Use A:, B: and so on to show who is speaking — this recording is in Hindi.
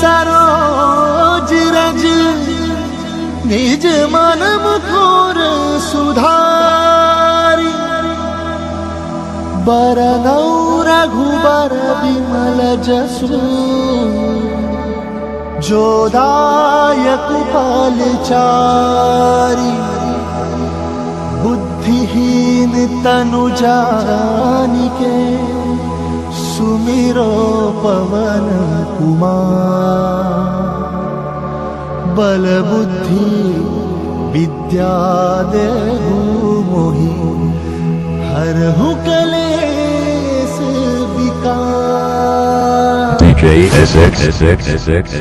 A: सरोज रज निज मन मुखर सुधारी बरनौ रघुबर विमल जसु जो दायक फलचारी बुद्धिहीन तनु जानिके सुमिरो पवन कुमार बल बुद्धि विद्या देहु मोहि हरहु कलेस विकार।
B: DJ SX